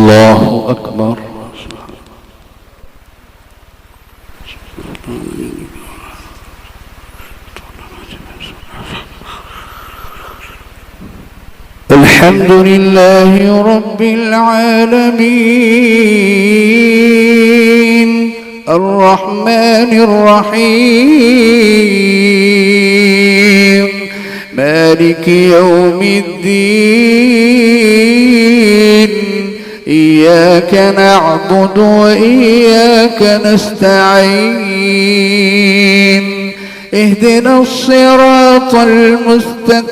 الله أكبر. الحمد لله رب العالمين الرحمن الرحيم مالك يوم الدين إياك نعبد وإياك نستعين اهدنا الصراط المستقيم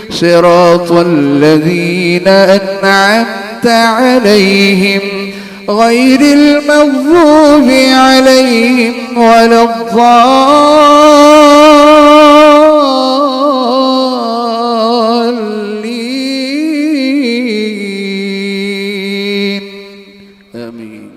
صراط الذين أنعمت عليهم غير المغضوب عليهم ولا الضالين آمين.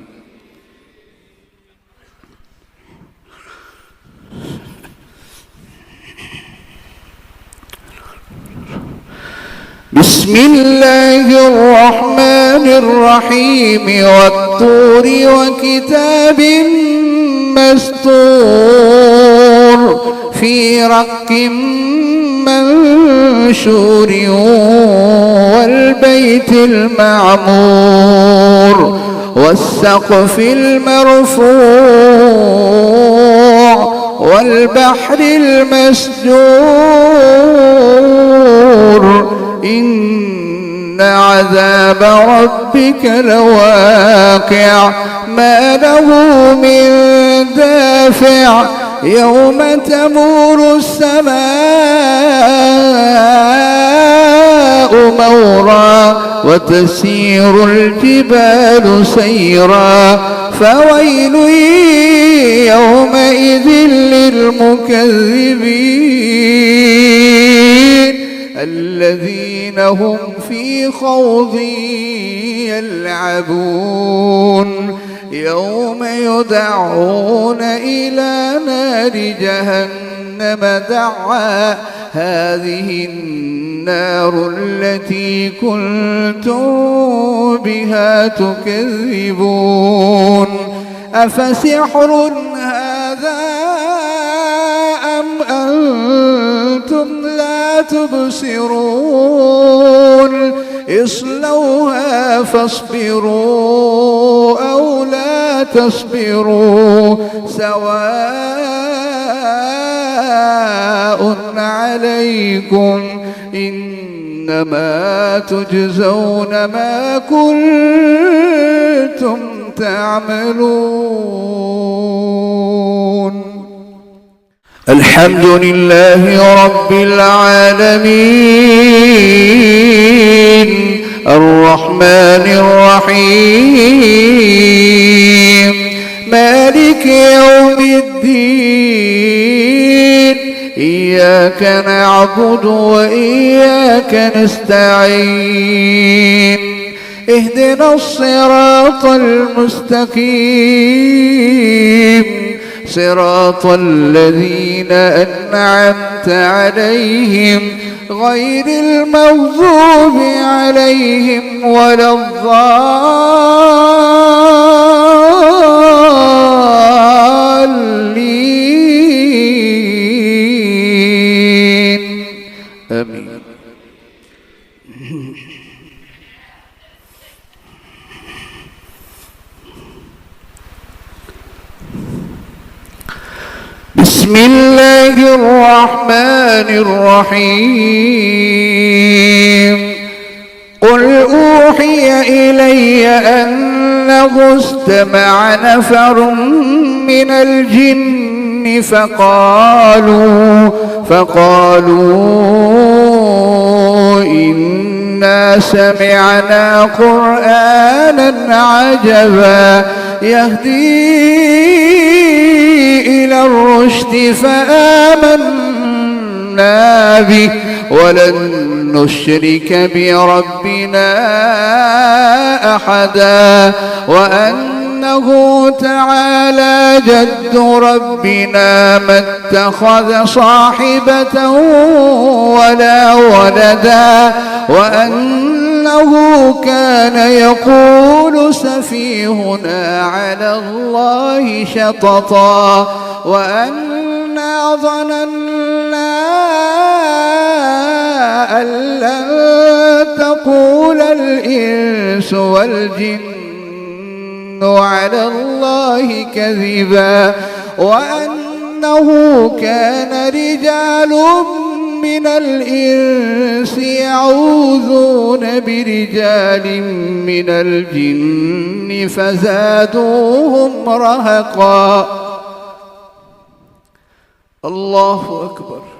بسم الله الرحمن الرحيم والطور وكتاب مسطور في رق منشور والبيت المعمور والسقف المرفوع والبحر المسجور إن عذاب ربك لواقع ما له من دافع يوم تمور السماء مورا وتسير الجبال سيرا فويل يومئذ للمكذبين الذين هم في خوض يلعبون يوم يدعون إلى نار جهنم دعا هذه النار التي كنتم بها تكذبون أفسحر هذا أم أنتم لا تبصرون اصلوها فاصبروا أو لا تصبروا سواء عليكم إنما تجزون ما كنتم تعملون. الحمد لله رب العالمين الرحمن الرحيم مالك يوم الدين إياك نعبد وإياك نستعين اهدنا الصراط المستقيم صراط الذين أنعمت عليهم غير المغضوب عليهم ولا الضالين آمين. بسم الله الرحمن الرحيم قل أوحي إلي أنه استمع نفر من الجن فقالوا إنا سمعنا قرآنا عجبا يهدي إلى الرشد فآمنا به ولن نشرك بربنا أحدا وأن وأنه تعالى جد ربنا ما اتخذ صاحبة ولا ولدا وأنه كان يقول سفيهنا على الله شططا وأنا ظننا أن لن تقول الإنس والجن على الله كذبا وأنه كان رجال من الإنس يعوذون برجال من الجن فزادوهم رهقا. الله أكبر.